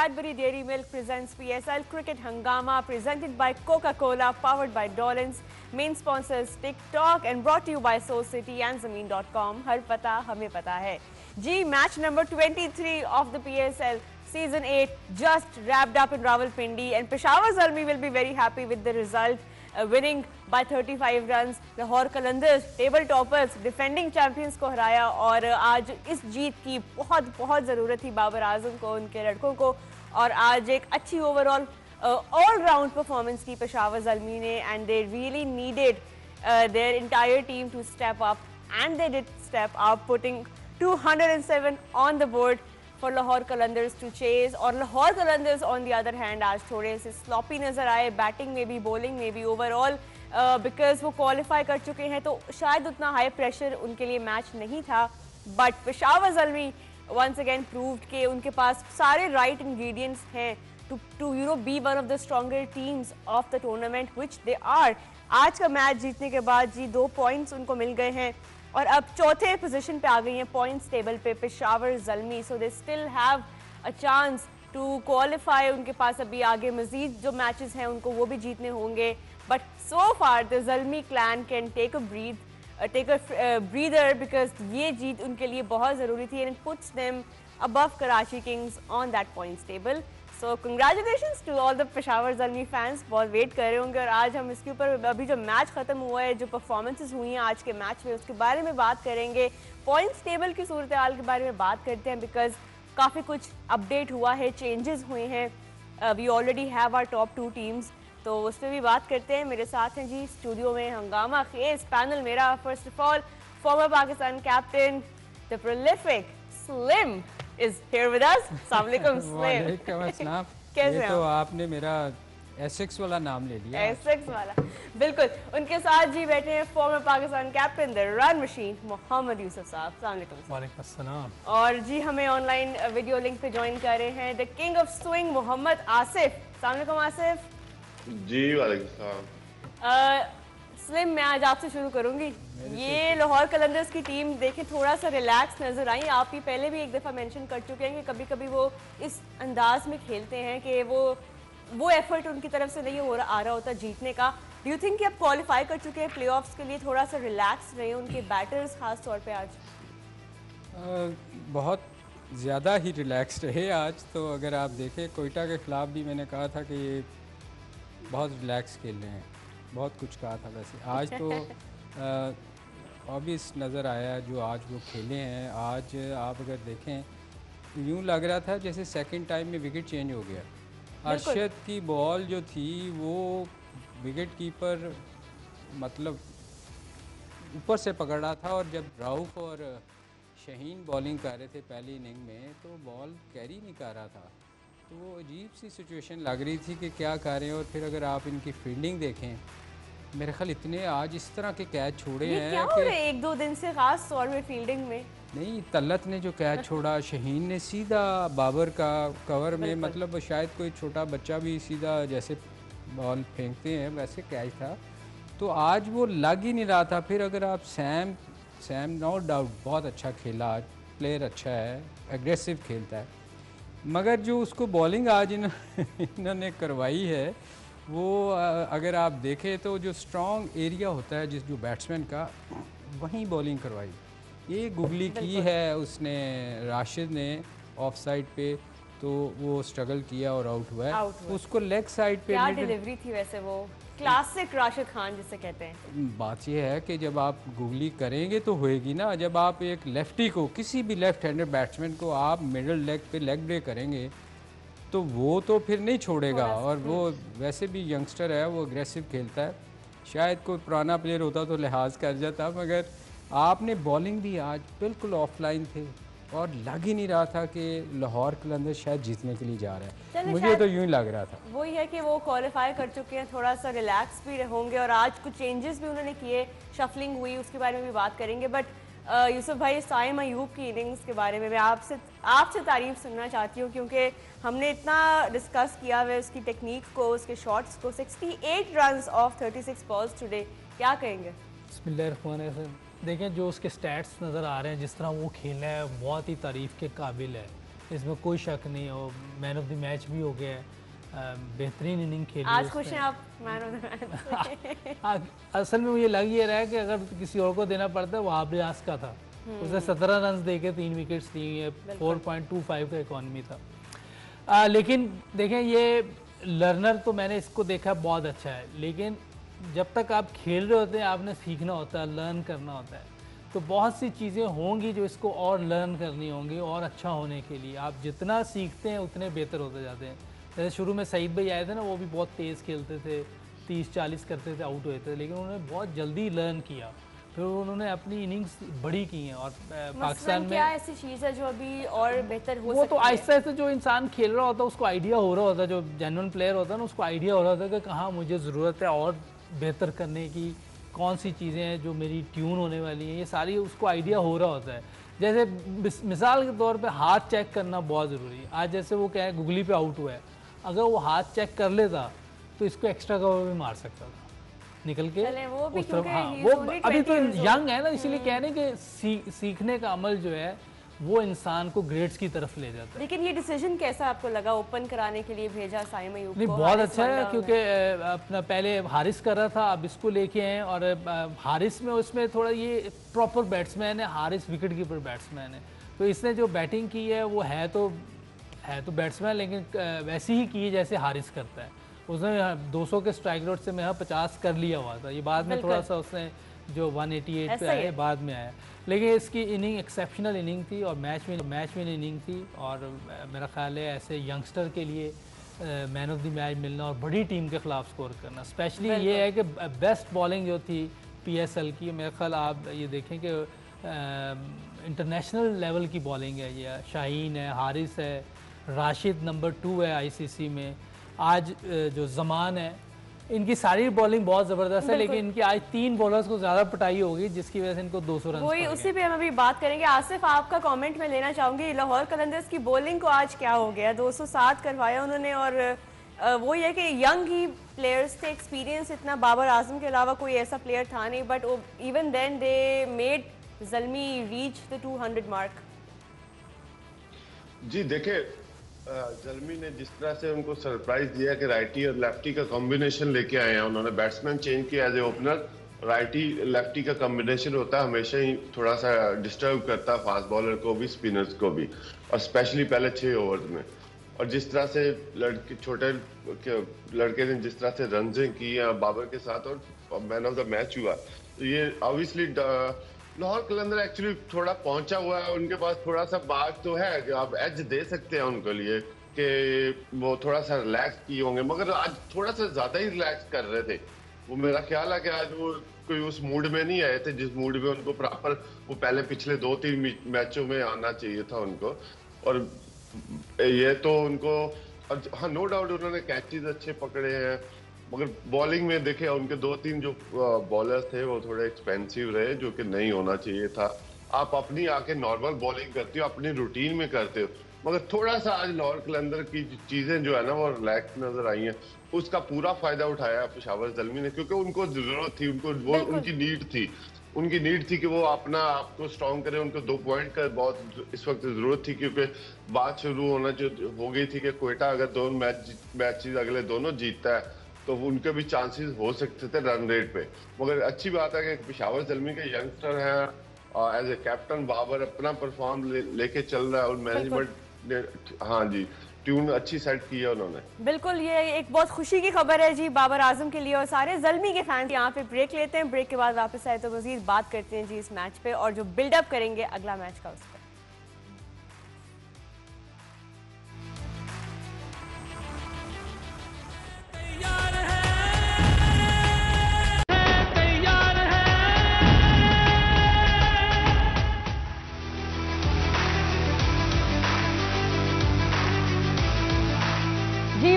Cadbury Dairy Milk presents PSL Cricket Hangama, presented by Coca-Cola, powered by Dolans. Main sponsors TikTok and brought to you by Soul City and Zameen.com. हर पता हमें पता है जी. Match number 23 of the PSL Season 8 just wrapped up in Rawalpindi, and Peshawar Zalmi will be very happy with the result, winning by 35 runs. Lahore Qalandars table toppers defending champions को हराया और आज इस जीत की बहुत बहुत ज़रूरत थी बाबर आजम को, उनके लड़कों को, और आज एक अच्छी ओवरऑल ऑल राउंड परफॉर्मेंस की पेशावर ज़ल्मी ने, and they really needed their entire team to step up, and they did step up, putting 207 on the board for Lahore Qalandars to chase. और Lahore Qalandars on the other hand आज थोड़े से स्लॉपी नज़र आए, batting में भी, बॉलिंग में भी, ओवरऑल बिकॉज वो क्वालिफाई कर चुके हैं तो शायद उतना हाई प्रेशर उनके लिए मैच नहीं था. But Peshawar Zalmi once again proved कि उनके पास सारे राइट इंग्रेडिएंट्स हैं to you know be one of the stronger teams of the tournament, which they are. आज का मैच जीतने के बाद जी 2 पॉइंट्स उनको मिल गए हैं और अब चौथे पोजीशन पे आ गई हैं पॉइंट्स टेबल पे Peshawar Zalmi. So they still have a chance to qualify. उनके पास अभी आगे मजीद जो मैचेस हैं उनको वो भी जीतने होंगे. But so far the Zalmi clan can take a breather because ये जीत उनके लिए बहुत ज़रूरी थी, and it puts them above Karachi Kings on that points table. So congratulations to all the Peshawar Zalmi fans. बहुत वेट कर रहे होंगे और आज हम इसके ऊपर अभी जो मैच ख़त्म हुआ है, जो परफॉर्मेंसेस हुई हैं आज के मैच में, उसके बारे में बात करेंगे. पॉइंट्स टेबल की सूरत हाल के बारे में बात करते हैं बिकॉज काफ़ी कुछ अपडेट हुआ है, चेंजेस हुए हैं. We already have our top 2 teams, तो उस पर भी बात करते हैं. मेरे साथ हैं जी स्टूडियो में हंगामा खेज पैनल मेरा. First of all farmer Pakistan captain the prolific slim is here with us. अस्सलाम वालेकुम स्लिम. वालेकुम अस्सलाम. कैसे तो आपने मेरा एसेक्स वाला नाम ले लिया. एसेक्स वाला बिल्कुल. उनके साथ जी बैठे हैं former Pakistan captain the run machine Mohammad Yousuf साहब. अस्सलाम वालेकुम. वालेकुम अस्सलाम. और जी हमें ऑनलाइन वीडियो लिंक पे ज्वाइन कर रहे हैं the king of swing Mohammad Asif. अस्सलाम वालेकुम आसिफ. जी वालेकुम सलाम. स्लिम, मैं आज आपसे शुरू करूंगी. ये लाहौर कलंदर्स की टीम देखें थोड़ा सा रिलैक्स नजर आई. आप ही पहले भी एक दफ़ा मेंशन कर चुके हैं कि कभी कभी वो इस अंदाज में खेलते हैं कि वो एफर्ट उनकी तरफ से नहीं आ रहा होता जीतने का. डू यू थिंक कि अब क्वालिफाई कर चुके हैं प्लेऑफ्स के लिए, थोड़ा सा रिलैक्स रहे उनके बैटर्स खास तौर पे आज? बहुत ज़्यादा ही रिलैक्स रहे आज. तो अगर आप देखें कोयटा के ख़िलाफ़ भी मैंने कहा था कि ये बहुत रिलैक्स खेल रहे हैं, बहुत कुछ कहा था. वैसे आज तो ऑब्वियस नज़र आया जो आज वो खेले हैं. आज आप अगर देखें यूँ लग रहा था जैसे सेकंड टाइम में विकेट चेंज हो गया. अरशद की बॉल जो थी वो विकेट कीपर मतलब ऊपर से पकड़ रहा था, और जब राउफ और शहीन बॉलिंग कर रहे थे पहली इनिंग में तो बॉल कैरी नहीं कर रहा था. तो वो अजीब सी सिचुएशन लग रही थी कि क्या कर रहे हैं. और फिर अगर आप इनकी फील्डिंग देखें, मेरे ख्याल इतने आज इस तरह के कैच छोड़े हैं क्या हो रहे हैं 1-2 दिन से खास तौर पे फील्डिंग में. नहीं, तलत ने जो कैच छोड़ा, शहीन ने सीधा बाबर का कवर में, मतलब शायद कोई छोटा बच्चा भी सीधा जैसे बॉल फेंकते हैं वैसे कैच था. तो आज वो लग ही नहीं रहा था. फिर अगर आप सैम नो डाउट बहुत अच्छा खेला, आज प्लेयर अच्छा है, एग्रेसिव खेलता है, मगर जो उसको बॉलिंग आज इन्होंने करवाई है वो अगर आप देखें तो जो स्ट्रॉन्ग एरिया होता है जो बैट्समैन का, वहीं बॉलिंग करवाई. ये गुगली की है उसने, राशिद ने ऑफ साइड पे, तो वो स्ट्रगल किया और आउट हुआ है. उसको लेग साइड पे क्या डिलीवरी थी वैसे, वो क्लासिक राशिद खान जिसे कहते हैं. बात ये है कि जब आप गुगली करेंगे तो होएगी ना. जब आप एक लेफ्टी को, किसी भी लेफ्ट हैंडेड बैट्समैन को आप मिडल लेग पे लेग ब्रेक करेंगे तो वो तो फिर नहीं छोड़ेगा. और वो वैसे भी यंगस्टर है, वो अग्रेसिव खेलता है. शायद कोई पुराना प्लेयर होता तो लिहाज कर जाता, मगर आपने बॉलिंग भी आज बिल्कुल ऑफलाइन थे और लग ही नहीं रहा था कि लाहौर कलंदर शायद जीतने के लिए जा रहा है. मुझे तो यूं ही लग रहा था. वही है कि वो क्वालिफाई कर चुके हैं, थोड़ा सा रिलैक्स भी होंगे. और आज कुछ चेंजेस भी उन्होंने किए, शफलिंग हुई, उसके बारे में भी बात करेंगे. बट यूसुफ भाई, साइम अयूब की इनिंग्स के बारे में मैं आपसे तारीफ सुनना चाहती हूँ, क्योंकि हमने इतना डिस्कस किया हुआ उसकी टेक्निक को, उसके शॉट्स को. 68 रन्स ऑफ 36 बॉल्स टुडे, क्या कहेंगे? देखें जो उसके स्टैट्स नज़र आ रहे हैं, जिस तरह वो खेल रहा है बहुत ही तारीफ़ के काबिल है. इसमें कोई शक नहीं है। और मैन ऑफ द मैच भी हो गया है, बेहतरीन इनिंग खेली आज खुश हैं आप मैन ऑफ द मैच? असल में मुझे लग ये रहा है कि अगर किसी और को देना पड़ता है वो आब्रियास का था। उसने 17 रन दे के 3 विकेट्स ली है, 4.25 का इकॉनमी था। लेकिन देखें ये लर्नर तो मैंने इसको देखा बहुत अच्छा है, लेकिन जब तक आप खेल रहे होते हैं आपने सीखना होता है, लर्न करना होता है। तो बहुत सी चीज़ें होंगी जो इसको और लर्न करनी होंगी और अच्छा होने के लिए। आप जितना सीखते हैं उतने बेहतर होते जाते हैं। जैसे शुरू में सईद भाई आए थे ना, वो भी बहुत तेज़ खेलते थे, 30-40 करते थे, आउट होते थे, लेकिन उन्होंने बहुत जल्दी लर्न किया, फिर उन्होंने अपनी इनिंग्स बड़ी की हैं। और पाकिस्तान में क्या ऐसी चीज़ है जो अभी और बेहतर हो सकती है? वो तो आहिस्ता आहिस्ता जो इंसान खेल रहा होता है उसको आइडिया हो रहा होता है, जो जेन्युइन प्लेयर होता है ना उसको आइडिया हो रहा होता है कि कहाँ मुझे ज़रूरत है और बेहतर करने की, कौन सी चीज़ें हैं जो मेरी ट्यून होने वाली हैं, ये सारी उसको आइडिया हो रहा होता है। जैसे मिसाल के तौर पे हाथ चेक करना बहुत ज़रूरी है। आज जैसे वो क्या है, गुगली पे आउट हुआ है, अगर वो हाथ चेक कर लेता तो इसको एक्स्ट्रा कवर भी मार सकता था निकल के वो भी उस तरफ। हाँ, he is वो only अभी तो 20 years यंग है ना, इसीलिए कह रहे हैं कि सीखने का अमल जो है वो इंसान को ग्रेड्स की तरफ ले जाता है। लेकिन ये डिसीजन कैसा आपको लगा, ओपन कराने के लिए भेजा साइम अयूब को? नहीं, बहुत अच्छा है, क्योंकि अपना पहले हारिस कर रहा था, अब इसको लेके आए। और हारिस में उसमें थोड़ा ये प्रॉपर बैट्समैन है, हारिस विकेट कीपर बैट्समैन है, तो इसने जो बैटिंग की है वो है तो बैट्समैन, लेकिन वैसी ही की है जैसे हारिस करता है। उसने 200 के स्ट्राइक रेट से मैं 50 कर लिया हुआ था, ये बाद में थोड़ा सा उसने जो 188 पे आया बाद में आया, लेकिन इसकी इनिंग एक्सेप्शनल इनिंग थी और मैच में इनिंग थी। और मेरा ख्याल है ऐसे यंगस्टर के लिए मैन ऑफ द मैच मिलना और बड़ी टीम के खिलाफ स्कोर करना, स्पेशली ये है कि बेस्ट बॉलिंग जो थी PSL की, मेरा ख्याल आप ये देखें कि इंटरनेशनल लेवल की बॉलिंग है। ये शाहीन है, हारिस है, राशिद नंबर 2 है ICC में, आज जो जमान है, इनकी सारी बॉलिंग बहुत ज़बरदस्त है, लेकिन इनकी आज 3 बॉलर्स को ज़्यादा पिटाई होगी जिसकी वजह से इनको 200 रन। वही उसी पे हम अभी बात करेंगे। आसिफ, आपका कमेंट मैं लेना चाहूँगी, लाहौर कलंदर्स की बॉलिंग को आज क्या हो गया? 207 करवाया उन्होंने, और वो ये कि यंग ही प्लेयर्स थे, एक्सपीरियंस इतना बाबर आजम के अलावा कोई ऐसा प्लेयर था नहीं, but even then they made Zalmi reach the 200 mark. जी देखे, ज़ल्मी ने जिस तरह से उनको सरप्राइज दिया कि राइटी और लेफ्टी का कॉम्बिनेशन लेके आए हैं, उन्होंने बैट्समैन चेंज किया as a opener. Righty lefty का कॉम्बिनेशन होता है हमेशा ही थोड़ा सा डिस्टर्ब करता है फास्ट बॉलर को भी, स्पिनर्स को भी, और स्पेशली पहले 6 ओवर में। और जिस तरह से छोटे लड़के ने जिस तरह से रन्स की बाबर के साथ और मैन ऑफ द मैच हुआ, तो ये ऑब्वियसली लाहौर कलंदर एक्चुअली थोड़ा पहुंचा हुआ है, उनके पास थोड़ा सा बात तो है कि आप एज दे सकते हैं उनके लिए कि वो थोड़ा सा रिलैक्स किए होंगे, मगर आज थोड़ा सा ज्यादा ही रिलैक्स कर रहे थे। वो मेरा ख्याल है कि आज वो कोई उस मूड में नहीं आए थे जिस मूड में उनको प्रॉपर वो पहले पिछले 2-3 मैचों में आना चाहिए था उनको। और ये तो उनको, हाँ नो डाउट उन्होंने कैचेस अच्छे पकड़े हैं, मगर बॉलिंग में देखे उनके 2-3 जो बॉलर्स थे वो थोड़े एक्सपेंसिव रहे, जो कि नहीं होना चाहिए था। आप अपनी आके नॉर्मल बॉलिंग करते हो, अपनी रूटीन में करते हो, मगर थोड़ा सा आज लाहौर कलंदर की चीजें जो है ना वो रिलैक्स नजर आई हैं। उसका पूरा फायदा उठाया पेशावर ज़ल्मी ने, क्योंकि उनको जरूरत थी, उनको वो उनकी नीड थी कि वो अपना आपको स्ट्रॉन्ग करें। उनको 2 पॉइंट का बहुत इस वक्त जरूरत थी, क्योंकि बात शुरू होना जो हो गई थी कि कोयटा अगर 2 मैचेस अगले दोनों जीतता है तो उनके भी चांसेस हो सकते थे रन रेट पे। मगर अच्छी बात है कि पेशावर ज़ल्मी के यंगस्टर हैं, एज ए कैप्टन बाबर अपना परफॉर्म लेके चल रहा है, और मैनेजमेंट ने हाँ जी ट्यून अच्छी सेट की है उन्होंने। बिल्कुल, ये एक बहुत खुशी की खबर है जी बाबर आजम के लिए और सारे ज़ल्मी के फैंस। यहाँ पे ब्रेक लेते हैं, ब्रेक के बाद वापस आए तो मजीद बात करते हैं जी इस मैच पे और जो बिल्डअप करेंगे अगला मैच का उस पर।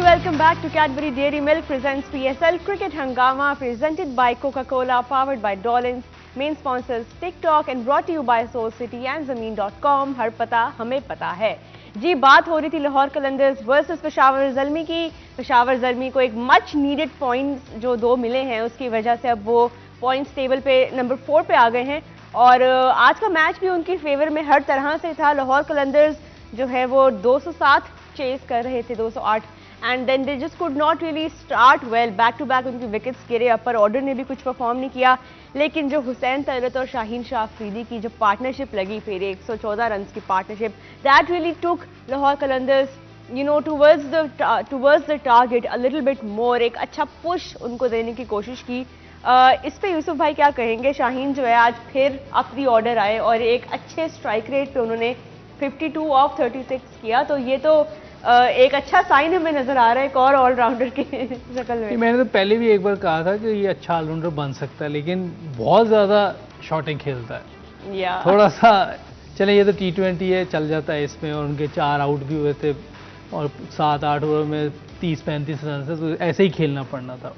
Welcome back to Cadbury Dairy Milk presents PSL Cricket Hangama presented by Coca-Cola, powered by Dolans, main sponsors TikTok and brought to you by Soul City and Zameen.com। हर पता हमें पता है जी। बात हो रही थी लाहौर कलंदर्स वर्सेस पेशावर ज़ल्मी की। पेशावर ज़ल्मी को एक मच नीडेड पॉइंट्स जो 2 मिले हैं, उसकी वजह से अब वो पॉइंट्स टेबल पे नंबर 4 पे आ गए हैं और आज का मैच भी उनकी फेवर में हर तरह से था। लाहौर कलंदर्स जो है वो 207 चेस कर रहे थे, 208, and then they just could not really start well. Back to back उनकी विकेट्स गिरे, अपर ऑर्डर ने भी कुछ परफॉर्म नहीं किया, लेकिन जो हुसैन तलत और शाहीन शाह अफरीदी की जो पार्टनरशिप लगी फिर 114 रन की partnership, that really took Lahore Qalandars towards the target a little bit more, एक अच्छा पुश उनको देने की कोशिश की। इस पे यूसुफ भाई क्या कहेंगे? शाहीन जो है आज फिर अपनी ऑर्डर आए और एक अच्छे स्ट्राइक रेट पे उन्होंने 52 ऑफ 36 किया, तो ये तो एक अच्छा साइन हमें नजर आ रहा है एक और ऑलराउंडर की शक्ल में। मैंने तो पहले भी एक बार कहा था कि ये अच्छा ऑलराउंडर बन सकता है, लेकिन बहुत ज़्यादा शॉटिंग खेलता है, या थोड़ा सा चले ये तो T20 है, चल जाता है इसमें, और उनके 4 आउट भी हुए थे और 7-8 ओवर में 30-35 रन से, तो ऐसे ही खेलना पड़ना था।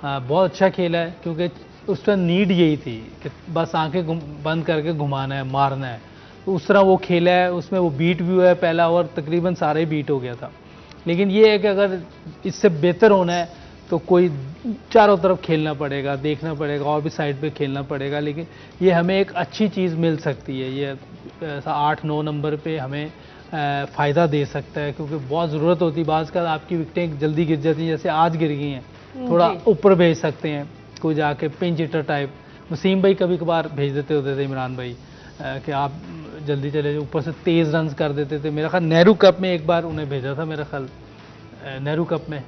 बहुत अच्छा खेला है, क्योंकि उसका नीड यही थी कि बस आंखें बंद करके घुमाना है, मारना है, तो उस तरह वो खेला है। उसमें वो बीट भी हुआ है, पहला ओवर तकरीबन सारा ही बीट हो गया था, लेकिन ये है कि अगर इससे बेहतर होना है तो कोई चारों तरफ खेलना पड़ेगा, देखना पड़ेगा, और भी साइड पे खेलना पड़ेगा, लेकिन ये हमें एक अच्छी चीज़ मिल सकती है, ये ऐसा 8-9 नंबर पे हमें फ़ायदा दे सकता है, क्योंकि बहुत ज़रूरत होती है। बाज़ का आपकी विकटें जल्दी गिर जाती हैं, जैसे आज गिर गई हैं, थोड़ा ऊपर भेज सकते हैं, कोई जाके पिंच हिटर टाइप। वसीम भाई कभी कभार भेज देते होते थे, इमरान भाई, कि आप जल्दी चले जाओ, ऊपर से तेज़ रन कर देते थे। मेरा ख्याल नेहरू कप में एक बार उन्हें भेजा था, मेरा ख्याल नेहरू कप में।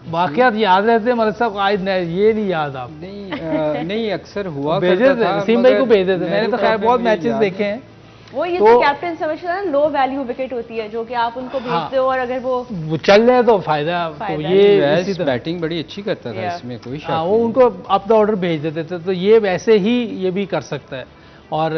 वाकयात याद रहते हैं मलिक साहब, आज ये नहीं याद आप? नहीं अक्सर हुआ भेजे थे, वसीम भाई को भेज देते। मैंने तो खैर बहुत मैचेस देखे हैं। वो ये तो कैप्टन समझता है, लो वैल्यू विकेट होती है जो कि आप उनको भेजते हो, और अगर वो चल जाए तो फायदा। तो ये बैटिंग बड़ी अच्छी करता था, इसमें कोई शक नहीं। वो उनको अप द ऑर्डर भेज देते थे, तो ये वैसे ही ये भी कर सकता है। और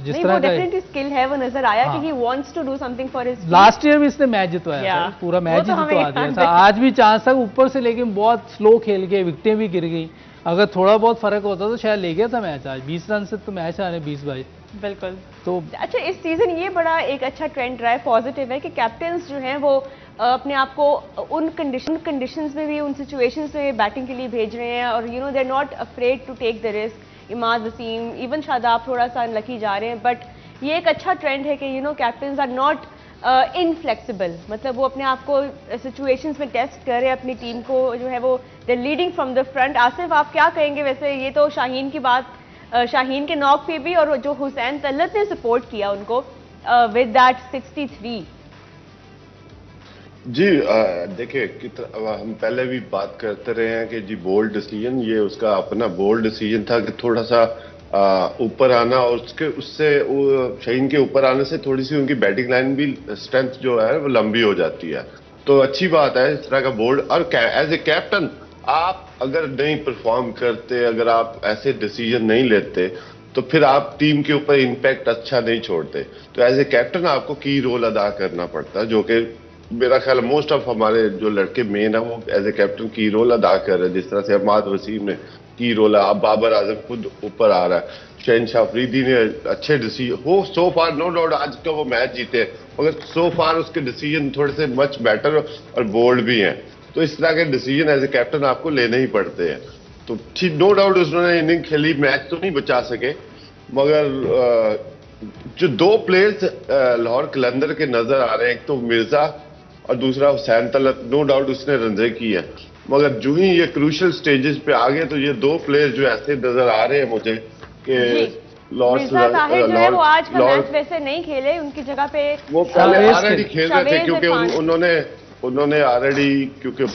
जिस तरह का डेफिनेटली स्किल है, वो नजर आया कि he wants to do something for his. Last year भी इसने मैच जितवाया था, पूरा मैच ही जितवा दिया था। आज भी चांस था ऊपर से, लेकिन बहुत स्लो खेल के विकेटें भी गिर गई। अगर थोड़ा बहुत फर्क होता तो शायद ले गया था मैच। आज 20 रन से तो मैच आ रहे 20-22। बिल्कुल। तो अच्छा, इस सीजन ये बड़ा एक अच्छा ट्रेंड रहा है, पॉजिटिव है, कि कैप्टन्स जो हैं वो अपने आप को उन कंडीशंस में भी, उन सिचुएशंस में बैटिंग के लिए भेज रहे हैं, और they are not afraid to take the risk. Imad, Wasim, even Shadab थोड़ा सा अनलकी जा रहे हैं, बट ये एक अच्छा ट्रेंड है कि कैप्टन्स आर नॉट इनफ्लेक्सिबल, मतलब वो अपने आप को सिचुएशंस में टेस्ट कर रहे हैं, अपनी टीम को जो है वो they leading from the front. Asif, आप क्या कहेंगे? वैसे ये तो शाहीन की बात, शाहीन के नॉक पे भी, और जो हुसैन तलत ने सपोर्ट किया उनको विद दैट 63। जी देखिए, हम पहले भी बात करते रहे हैं कि जी बोल्ड डिसीजन, ये उसका अपना बोल्ड डिसीजन था कि थोड़ा सा ऊपर आना, और उससे शाहीन के ऊपर आने से थोड़ी सी उनकी बैटिंग लाइन भी स्ट्रेंथ जो है वो लंबी हो जाती है। तो अच्छी बात है इस तरह का बोल्ड। और एज ए कैप्टन आप अगर नहीं परफॉर्म करते, अगर आप ऐसे डिसीजन नहीं लेते, तो फिर आप टीम के ऊपर इम्पैक्ट अच्छा नहीं छोड़ते। तो एज ए कैप्टन आपको की रोल अदा करना पड़ता है, जो कि मेरा ख्याल मोस्ट ऑफ हमारे जो लड़के मेन है वो एज ए कैप्टन की रोल अदा कर रहे हैं। जिस तरह से अहमद वसीम ने की रोल है, अब बाबर आजम खुद ऊपर आ रहा है, शाहीन शाह अफरीदी ने अच्छे डिसीजन हो सो फार, नो डाउट आज का वो मैच जीते, मगर सो फार उसके डिसीजन थोड़े से मच बेटर और बोल्ड भी हैं। तो इस तरह के डिसीजन एज ए कैप्टन आपको लेने ही पड़ते हैं। तो ठीक, नो डाउट उन्होंने इनिंग खेली, मैच तो नहीं बचा सके, मगर जो 2 प्लेयर्स लाहौर कलंदर के नजर आ रहे हैं, एक तो मिर्जा और दूसरा हुसैन तलत, नो डाउट उसने रनजे की है, मगर जो ही ये क्रूशल स्टेजेस पे आ गए तो ये 2 प्लेयर जो ऐसे नजर आ रहे हैं मुझे कि मिर्जा ताहिर जो है वो आज का मैच वैसे नहीं खेले, उनकी जगह पे वो पहले ऑलरेडी खेल रहे थे, क्योंकि उन्होंने ऑलरेडी क्योंकि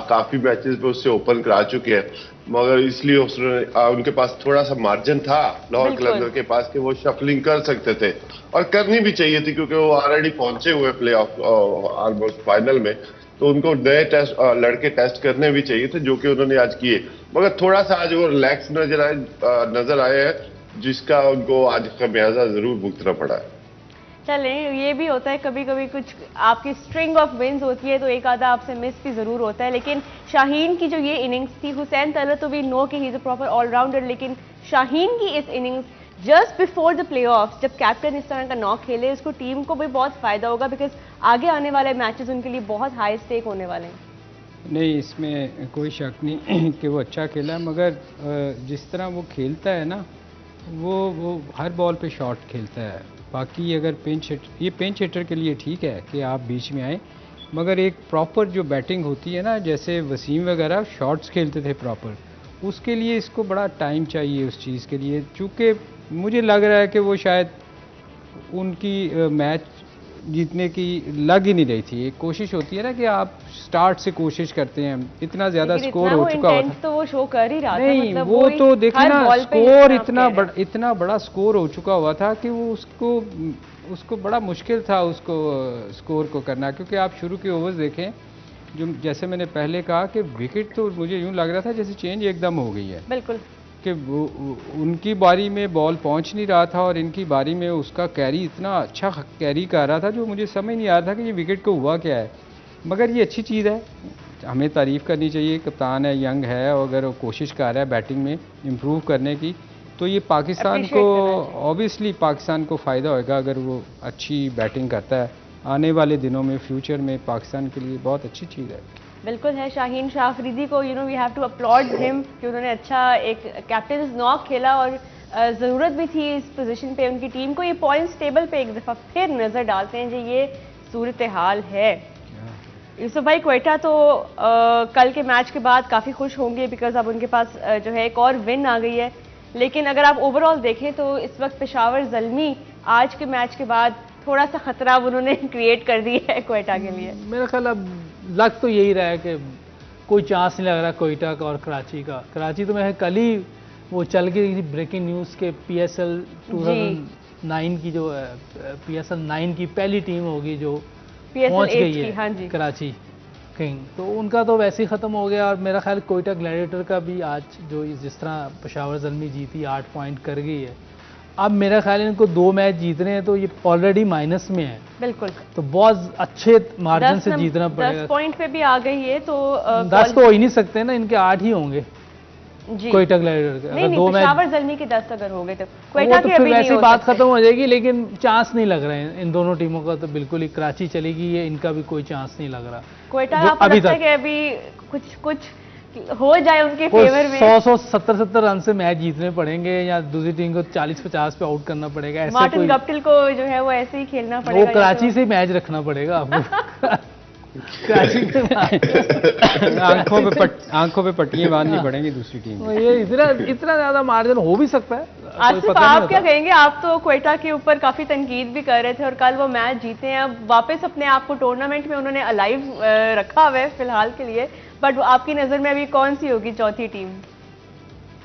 काफी मैचेस पे उससे ओपन करा चुके हैं, मगर इसलिए उनके पास थोड़ा सा मार्जिन था लाहौर कलंदर के पास कि वो शफलिंग कर सकते थे, और करनी भी चाहिए थी, क्योंकि वो ऑलरेडी पहुंचे हुए प्ले ऑफ ऑलमोस्ट फाइनल में। तो उनको नए लड़के टेस्ट करने भी चाहिए थे, जो कि उन्होंने आज किए, मगर थोड़ा सा आज वो रिलैक्स नजर आए हैं, जिसका उनको आज खमियाजा जरूर भुगतना पड़ा है। चलें, ये भी होता है कभी कभी, कुछ आपकी स्ट्रिंग ऑफ विन्स होती है तो एक आधा आपसे मिस भी जरूर होता है। लेकिन शाहीन की जो ये इनिंग्स थी, हुसैन तलत तो भी नो कि he is a proper allrounder, लेकिन शाहीन की इस innings just before the playoff, जब कैप्टन इस तरह का नॉक खेले, उसको टीम को भी बहुत फायदा होगा, बिकॉज आगे आने वाले मैचेस उनके लिए बहुत हाई स्टेक होने वाले हैं। नहीं, इसमें कोई शक नहीं कि वो अच्छा खेला है, मगर जिस तरह वो खेलता है ना, वो हर बॉल पे शॉट खेलता है, बाकी अगर ये पिंच हिटर के लिए ठीक है कि आप बीच में आए, मगर एक प्रॉपर जो बैटिंग होती है ना, जैसे वसीम वगैरह शॉट्स खेलते थे प्रॉपर, उसके लिए इसको बड़ा टाइम चाहिए उस चीज़ के लिए। चूँकि मुझे लग रहा है कि वो शायद उनकी मैच जीतने की लग ही नहीं रही थी। एक कोशिश होती है ना कि आप स्टार्ट से कोशिश करते हैं, इतना ज़्यादा स्कोर हो चुका होता तो वो शो कर ही रहा था, नहीं, मतलब वो तो देखिए ना, स्कोर इतना बड़ा स्कोर हो चुका हुआ था कि वो उसको बड़ा मुश्किल था उसको स्कोर को करना। क्योंकि आप शुरू के ओवर्स देखें, जो जैसे मैंने पहले कहा कि विकेट तो मुझे यूँ लग रहा था जैसे चेंज एकदम हो गई है, बिल्कुल, कि उनकी बारी में बॉल पहुंच नहीं रहा था और इनकी बारी में उसका कैरी इतना अच्छा कैरी कर रहा था, जो मुझे समझ नहीं आ रहा था कि ये विकेट को हुआ क्या है। मगर ये अच्छी चीज़ है, हमें तारीफ़ करनी चाहिए। कप्तान है, यंग है, और अगर वो कोशिश कर रहा है बैटिंग में इम्प्रूव करने की, तो ये पाकिस्तान को, ऑब्वियसली पाकिस्तान को फ़ायदा होगा अगर वो अच्छी बैटिंग करता है। आने वाले दिनों में, फ्यूचर में पाकिस्तान के लिए बहुत अच्छी चीज़ है। बिल्कुल है। शाहीन शाह अफरीदी को we have to applaud him कि उन्होंने अच्छा एक कैप्टन नॉक खेला, और ज़रूरत भी थी इस पोजीशन पे उनकी टीम को। ये पॉइंट्स टेबल पे एक दफ़ा फिर नज़र डालते हैं जी, ये सूरत हाल है। यूसुफ भाई, क्वेटा तो कल के मैच के बाद काफ़ी खुश होंगे, बिकॉज अब उनके पास जो है एक और विन आ गई है। लेकिन अगर आप ओवरऑल देखें तो इस वक्त पेशावर ज़ल्मी आज के मैच के बाद थोड़ा सा खतरा उन्होंने क्रिएट कर दिया है क्वेटा के लिए। मेरा ख्याल अब लग तो यही रहा है कि कोई चांस नहीं लग रहा क्वेटा का और कराची का। कराची तो मैं कल ही वो चल गई ब्रेकिंग न्यूज़ के PSL 2009 की जो PSL 9 की पहली टीम होगी जो पहुंच गई है, हाँ जी, कराची किंग, तो उनका तो वैसे ही ख़त्म हो गया। और मेरा ख्याल कोयटा ग्लैडिएटर का भी आज जो जिस तरह पेशावर ज़ल्मी जीती 8 पॉइंट कर गई है, अब मेरा ख्याल है इनको 2 मैच जीतने हैं, तो ये ऑलरेडी माइनस में है। बिल्कुल, तो बहुत अच्छे मार्जिन से जीतना पड़ेगा। 10 पॉइंट पे भी आ गई है, तो 10 तो हो ही नहीं सकते ना, इनके 8 ही होंगे जी। कोयटा ग्लैडिएटर के। नहीं, 2 मैच पेशावर ज़ल्मी के 10 अगर हो गए तो क्वेटा तो के फिर अभी वैसी नहीं बात खत्म हो जाएगी। लेकिन चांस नहीं लग रहे हैं इन दोनों टीमों का, तो बिल्कुल ही कराची चलेगी, ये इनका भी कोई चांस नहीं लग रहा। क्वेटा आपको लगता है कि अभी कुछ हो जाए उनके फेवर में? 100 70 रन से मैच जीतने पड़ेंगे, या दूसरी टीम को 40-50 पे आउट करना पड़ेगा। ऐसे मार्टिन गप्टिल को जो है वो ऐसे ही खेलना पड़ेगा, वो कराची से मैच रखना पड़ेगा आपको। कराची आंखों पे पट्टियां बांधनी पड़ेंगी दूसरी टीम को। ये इतना ज्यादा मार्जिन हो भी सकता है। आसिफ, आप क्या कहेंगे? आप तो क्वेटा के ऊपर काफी तनकीद भी कर रहे थे, और कल वो मैच जीते हैं, अब वापस अपने आप को टूर्नामेंट में उन्होंने अलाइव रखा हुआ है फिलहाल के लिए, बट आपकी नजर में अभी कौन सी होगी चौथी टीम?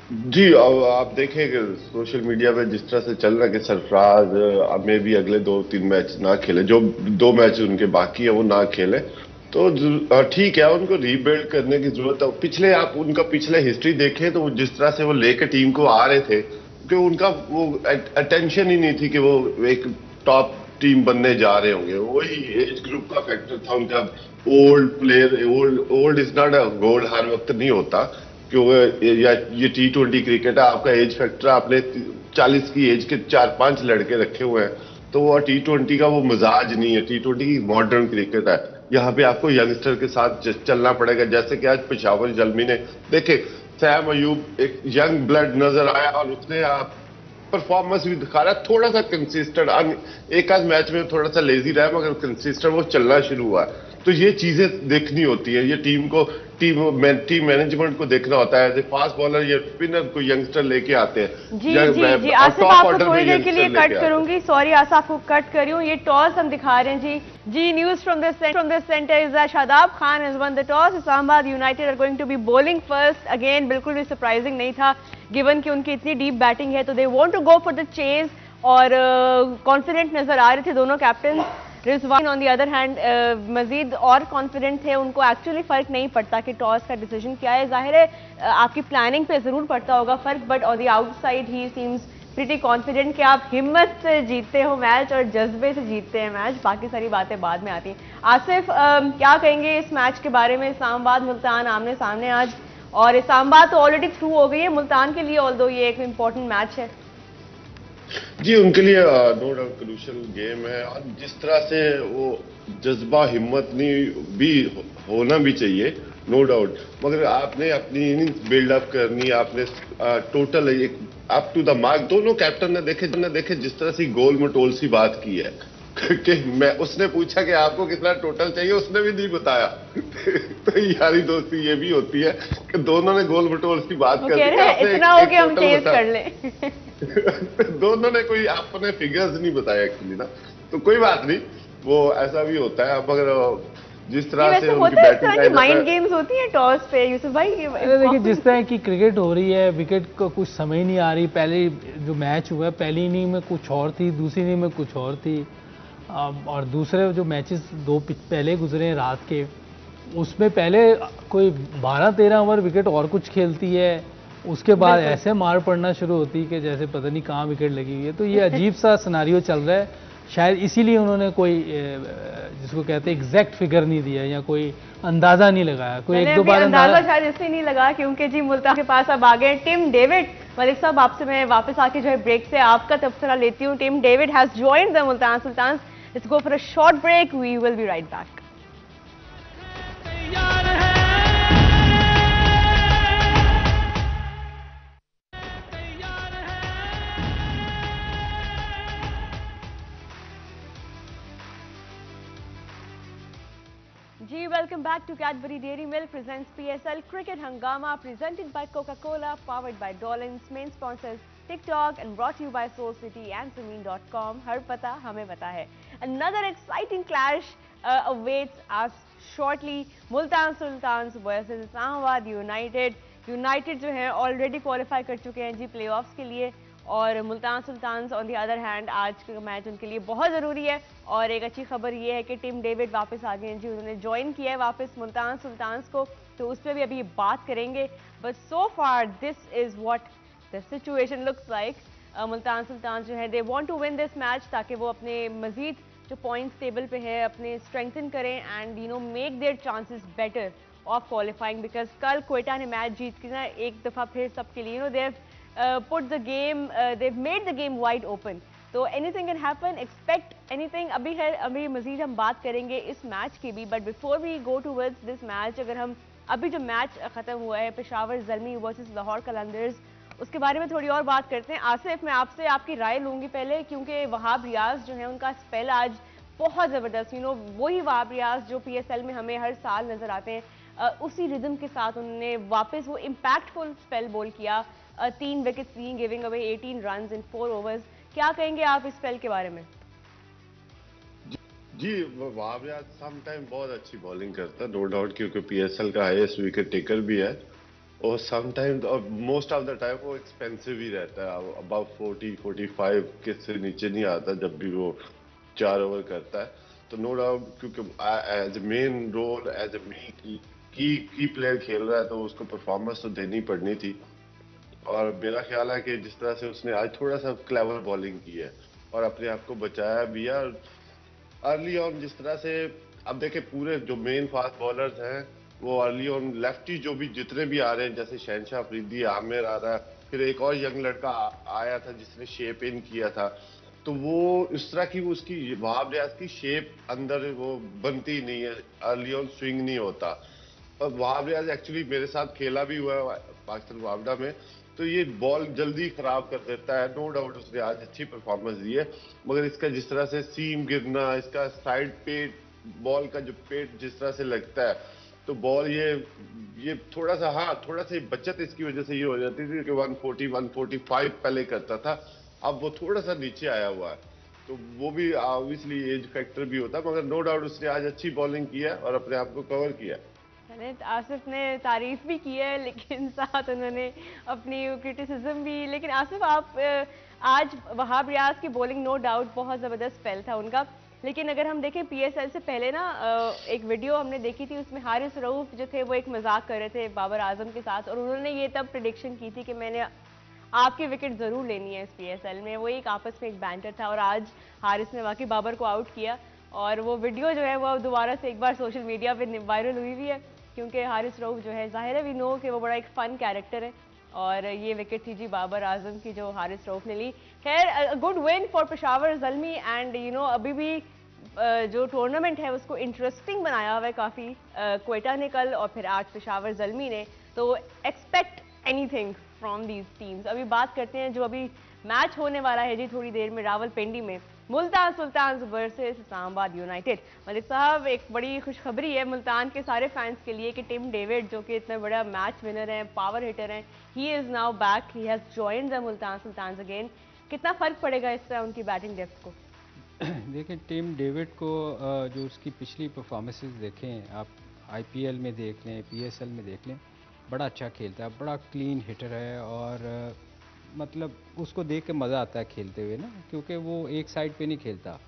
जी, अब आप देखें कि सोशल मीडिया पे जिस तरह से चल रहा है कि सरफराज में भी अगले 2-3 मैच ना खेले, जो 2 मैच उनके बाकी है वो ना खेले, तो ठीक है, उनको रीबिल्ड करने की जरूरत है। पिछले आप उनका पिछले हिस्ट्री देखें तो जिस तरह से वो लेकर टीम को आ रहे थे, कि उनका वो अटेंशन ही नहीं थी कि वो एक टॉप टीम बनने जा रहे होंगे। वही एज ग्रुप का फैक्टर था उनका। Old player, old is not a gold, हर वक्त नहीं होता, क्योंकि ये T20 क्रिकेट है, आपका एज फैक्टर, आपने 40 की एज के 4-5 लड़के रखे हुए हैं, तो वो T20 का वो मिजाज नहीं है। T20 की मॉडर्न क्रिकेट है, यहाँ पे आपको यंगस्टर के साथ चलना पड़ेगा। जैसे कि आज पेशावर ज़ल्मी ने देखे, सैम अयूब एक यंग ब्लड नजर आया और उसने परफॉर्मेंस भी दिखा रहा है, थोड़ा सा कंसिस्टेंट, एक आध मैच में थोड़ा सा लेजी रहा मगर कंसिस्टेंट वो चलना शुरू हुआ। तो ये चीजें देखनी होती है, ये टीम मैनेजमेंट को देखना होता है। फास्ट बॉलर या स्पिनर को यंगस्टर लेके आते हैं। जी आसिफ, आपको थोड़ी देर के लिए कट करूंगी, सॉरी आसिफ, आपको कट कर रही हूँ। ये टॉस हम दिखा रहे हैं जी news from this centre is that Shadab Khan has won the toss. Islamabad United are going to be bowling first. Again बिल्कुल भी सरप्राइजिंग नहीं था, गिवन कि उनकी इतनी डीप बैटिंग है, तो they want to go for the chase, और कॉन्फिडेंट नजर आ रहे थे दोनों captain. Rizwan on the other hand Majeed और कॉन्फिडेंट थे, उनको एक्चुअली फर्क नहीं पड़ता कि टॉस का डिसीजन क्या है। जाहिर है आपकी प्लानिंग पे जरूर पड़ता होगा फर्क, but on the outside he seems pretty confident कि आप हिम्मत से जीतते हो मैच और जज्बे से जीतते हैं मैच। बाकी सारी बातें बाद में आती हैं। आसिफ, क्या कहेंगे इस मैच के बारे में? इस्लामाबाद मुल्तान आमने सामने आज, और इस्लामाबाद तो ऑलरेडी थ्रू हो गई है, मुल्तान के लिए ऑल्दो ये एक इम्पोर्टेंट मैच है। जी, उनके लिए नो डाउट क्रूशियल गेम है, और जिस तरह से वो जज्बा हिम्मत नहीं भी होना भी चाहिए, नो डाउट, मगर आपने अपनी इनिंग्स बिल्डअप करनी, आपने टोटल एक अप टू द मार्क, दोनों कैप्टन ने देखे जिस तरह से गोल मटोल सी बात की है कि मैं, उसने पूछा कि आपको कितना टोटल चाहिए, उसने भी नहीं बताया। तो यारी दोस्ती ये भी होती है कि दोनों ने गोल मटोल सी बात कर दी, इतना हो कि हम टेस्ट कर लें। दोनों ने कोई अपने फिगर्स नहीं बताया एक्चुअली ना, तो कोई बात नहीं, वो ऐसा भी होता है। मगर जिस तरह से उनकी बैटिंग माइंड गेम्स होती हैं टॉस पे यूसुफ भाई। देखिए जिस तरह की क्रिकेट हो रही है, विकेट को कुछ समझ नहीं आ रही। पहले जो मैच हुआ है, पहली इनिंग में कुछ और थी, दूसरी इनिंग में कुछ और थी, और दूसरे जो मैचेस दो पहले गुजरे हैं रात के, उसमें पहले कोई 12-13 ओवर विकेट और कुछ खेलती है, उसके बाद ऐसे मार पड़ना शुरू होती है कि जैसे पता नहीं कहाँ विकेट लगी हुई है। तो ये अजीब सा सिनारियो चल रहा है, शायद इसीलिए उन्होंने कोई जिसको कहते हैं एग्जैक्ट फिगर नहीं दिया या कोई अंदाजा नहीं लगाया। कोई एक दो बार अंदाजा शायद इसलिए नहीं लगा क्योंकि जी मुल्तान के पास अब आ गए टिम डेविड। मलिक साहब, आपसे मैं वापस आके जो है ब्रेक से आपका तबसरा लेती हूँ। Tim David has joined the Multan Sultans. Let's go for a short break, we will be right back. जी welcome back to Cadbury Dairy Milk presents PSL cricket Hangama presented by Coca-Cola, powered by Dolans, main sponsors TikTok and brought to you by Soul City and Zameen.com. हर पता हमें पता है। Another exciting clash awaits us shortly. Multan Sultans versus Islamabad United. United जो है already qualify कर चुके हैं जी playoffs के लिए, और Multan Sultans on the other hand आज का मैच उनके लिए बहुत ज़रूरी है। और एक अच्छी खबर ये है कि टिम डेविड वापस आ गए हैं जी, उन्होंने ज्वाइन किया है वापस मुल्तान सुल्तान्स को, तो उस पर भी अभी बात करेंगे। But so far this is what the situation looks like. Multan Sultans जो है they want to win this match ताकि वो अपने मजीद जो पॉइंट्स टेबल पे है अपने स्ट्रेंथन करें and you know make their chances better of qualifying. Because कल क्वेटा ने मैच जीत के ना एक दफ़ा फिर सबके लिए you know they put the game, they've made the game wide open. तो anything can happen, expect anything. अभी मजीद हम बात करेंगे इस मैच की भी, but before we go towards this match, अगर हम अभी जो मैच ख़त्म हुआ है पेशावर ज़ल्मी वर्सेस लाहौर कलंदर्स, उसके बारे में थोड़ी और बात करते हैं। आसिफ, मैं आपसे आपकी राय लूँगी पहले, क्योंकि वहाब रियाज जो है उनका स्पेल आज बहुत ज़बरदस्त, यू नो वही वहाब रियाज जो PSL में हमें हर साल नज़र आते हैं, उसी रिदम के साथ उन्होंने वापस वो इम्पैक्टफुल स्पेल बॉल किया, 3 विकेट्स ली, giving away 18 runs in 4 overs. क्या कहेंगे आप इस स्पेल के बारे में? जी, वहाब रियाज सम टाइम बहुत अच्छी बॉलिंग करता है, नो डाउट, क्योंकि PSL का हाईएस्ट विकेट टेकर भी है, और some time most of the time वो एक्सपेंसिव ही रहता है, अबाउट 40-45 के से नीचे नहीं आता जब भी वो 4 ओवर करता है। तो नो डाउट, क्योंकि as a main role, as a key player खेल रहा है, तो उसको परफॉर्मेंस तो देनी पड़नी थी। और मेरा ख्याल है कि जिस तरह से उसने आज थोड़ा सा क्लेवर बॉलिंग की है और अपने आप को बचाया भी है। अर्ली ऑन जिस तरह से, अब देखे पूरे जो मेन फास्ट बॉलर्स हैं वो अर्ली ऑन लेफ्टी जो भी जितने भी आ रहे हैं, जैसे शहनशाह अफरीदी, आमिर आ रहा है, फिर एक और यंग लड़का आया था जिसने शेप इन किया था, तो वो इस तरह की उसकी वहाब रियाज की शेप अंदर वो बनती नहीं है, अर्ली ऑन स्विंग नहीं होता। और वहाब रियाज एक्चुअली मेरे साथ खेला भी हुआ है पाकिस्तान वापडा में, तो ये बॉल जल्दी खराब कर देता है। नो डाउट उसने आज अच्छी परफॉर्मेंस दी है, मगर इसका जिस तरह से सीम गिरना, इसका साइड पेट, बॉल का जो पेट जिस तरह से लगता है, तो बॉल ये थोड़ा सा, हाँ थोड़ा सा बचत इसकी वजह से ये हो जाती थी कि 140-145 पहले करता था, अब वो थोड़ा सा नीचे आया हुआ है, तो वो भी ऑब्वियसली एज फैक्टर भी होता है। मगर नो डाउट उसने आज अच्छी बॉलिंग की है और अपने आप को कवर किया। आसिफ ने तारीफ भी की है, लेकिन साथ उन्होंने अपनी क्रिटिसिज्म भी। लेकिन आसिफ, आप आज वहाब रियाज की बॉलिंग नो डाउट बहुत ज़बरदस्त स्पेल था उनका, लेकिन अगर हम देखें PSL से पहले ना एक वीडियो हमने देखी थी, उसमें हारिस रऊफ जो थे वो एक मजाक कर रहे थे बाबर आजम के साथ, और उन्होंने ये तब प्रेडिक्शन की थी कि मैंने आपकी विकेट ज़रूर लेनी है इस PSL में। वो एक आपस में एक बैंटर था, और आज हारिस ने वाकई बाबर को आउट किया, और वो वीडियो जो है वो दोबारा से एक बार सोशल मीडिया पे वायरल हुई भी है, क्योंकि हारिस रऊफ जो है ज़ाहिर है वी नो कि वो बड़ा एक फ़न कैरेक्टर है, और ये विकेट थी जी बाबर आजम की जो हारिस रऊफ ने ली। खैर, good win for Peshawar Zalmi, and you know अभी भी जो टूर्नामेंट है उसको इंटरेस्टिंग बनाया हुआ है काफ़ी। क्वेटा ने कल और फिर आज पेशावर ज़ल्मी ने, तो expect anything from these teams. अभी बात करते हैं जो अभी मैच होने वाला है जी थोड़ी देर में रावलपिंडी में, मुल्तान सुल्तान वर्सेस इस्लामाबाद यूनाइटेड। मलिक साहब, एक बड़ी खुशखबरी है मुल्तान के सारे फैंस के लिए कि टिम डेविड जो कि इतना बड़ा मैच विनर हैं, पावर हिटर हैं, he is now back, he has joined the Multan Sultan again. कितना फ़र्क पड़ेगा इससे उनकी बैटिंग डेप्थ को? देखिए, टिम डेविड को जो उसकी पिछली परफॉर्मेंसेस देखें आप, आईपीएल में देख लें, पीएसएल में देख लें, बड़ा अच्छा खेलता है, बड़ा क्लीन हिटर है और मतलब उसको देख के मज़ा आता है खेलते हुए ना, क्योंकि वो एक साइड पे नहीं खेलता,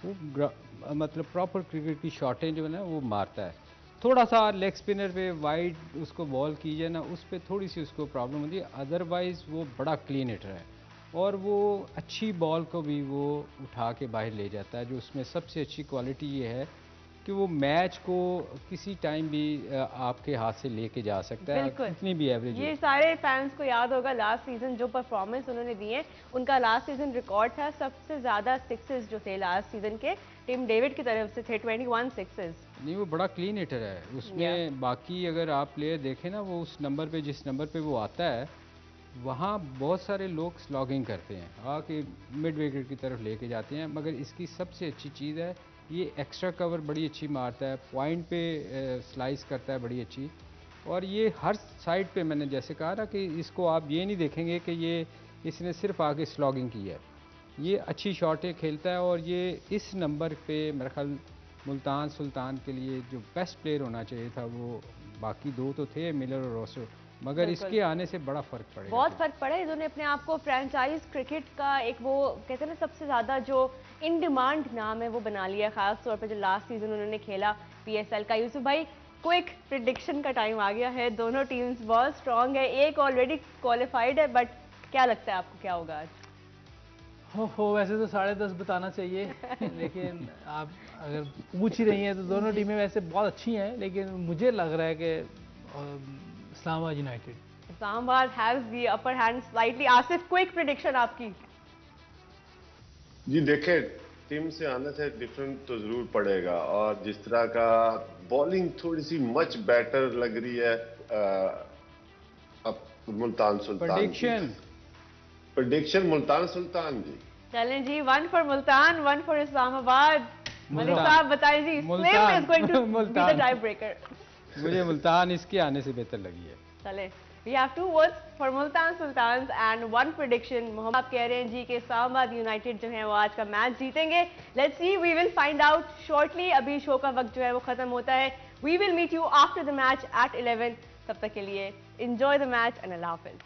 वो मतलब प्रॉपर क्रिकेट की शॉटें जो है ना वो मारता है। थोड़ा सा लेग स्पिनर पे वाइड उसको बॉल कीजिए ना, उस पर थोड़ी सी उसको प्रॉब्लम होती है, अदरवाइज़ वो बड़ा क्लीन हिटर है और वो अच्छी बॉल को भी वो उठा के बाहर ले जाता है। जो उसमें सबसे अच्छी क्वालिटी ये है कि वो मैच को किसी टाइम भी आपके हाथ से लेके जा सकता है, कितनी भी एवरेज। ये सारे फैंस को याद होगा लास्ट सीजन जो परफॉर्मेंस उन्होंने दी है, उनका लास्ट सीजन रिकॉर्ड था सबसे ज़्यादा सिक्सेस जो थे लास्ट सीजन के टिम डेविड की तरफ से थे, 21 सिक्सेस। नहीं, वो बड़ा क्लीन हिटर है उसमें। बाकी अगर आप प्लेयर देखें ना, वो उस नंबर पे, जिस नंबर पे वो आता है, वहाँ बहुत सारे लोग स्लॉगिंग करते हैं, आके मिड विकेट की तरफ लेके जाते हैं, मगर इसकी सबसे अच्छी चीज़ है ये एक्स्ट्रा कवर बड़ी अच्छी मारता है, पॉइंट पे स्लाइस करता है बड़ी अच्छी, और ये हर साइड पे, मैंने जैसे कहा ना कि इसको आप ये नहीं देखेंगे कि ये इसने सिर्फ आके स्लॉगिंग की है, ये अच्छी शॉटें खेलता है। और ये इस नंबर पे मेरा ख्याल मुल्तान सुल्तान के लिए जो बेस्ट प्लेयर होना चाहिए था, वो बाकी दो तो थे, मिलर और रोसो, मगर इसके आने से बड़ा फ़र्क पड़ेगा। बहुत फ़र्क पड़ा है। इन्होंने अपने आप को फ्रेंचाइज क्रिकेट का एक, वो कहते हैं ना, सबसे ज़्यादा जो इन डिमांड नाम है वो बना लिया, ख़ास तौर पे जो लास्ट सीज़न उन्होंने खेला पीएसएल का। यूसुफ भाई, क्विक प्रिडिक्शन का टाइम आ गया है, दोनों टीम्स बहुत स्ट्रॉन्ग है, एक ऑलरेडी क्वालिफाइड है, बट क्या लगता है आपको क्या होगा आज? हो वैसे तो 10:30 बताना चाहिए लेकिन आप अगर पूछ ही रही हैं तो दोनों टीमें वैसे बहुत अच्छी हैं, लेकिन मुझे लग रहा है कि Islamabad United, Islamabad has the upper hand slightly. Asif, quick prediction आपकी? जी देखें, टीम से आने से डिफरेंट तो जरूर पड़ेगा, और जिस तरह का बॉलिंग थोड़ी सी मच बेटर लग रही है अब मुल्तान सुल्तान। प्रेडिक्शन मुल्तान सुल्तान जी। चलें जी, 1 फॉर मुल्तान, 1 फॉर इस्लामाबाद। मलिक साहब बताएं जी, slim is going to be the tie breaker. मुझे मुल्तान इसके आने से बेहतर लगी है। चले, we have 2 votes for Multan Sultan and 1 prediction. Mohammad आप कह रहे हैं जी कि इस्लामाबाद यूनाइटेड जो है वो आज का मैच जीतेंगे। Let's see, we will find out shortly. अभी शो का वक्त जो है वो खत्म होता है। We will meet you after the match at 11। तब तक के लिए एंजॉय द मैच एंड अल्लाह हाफिज।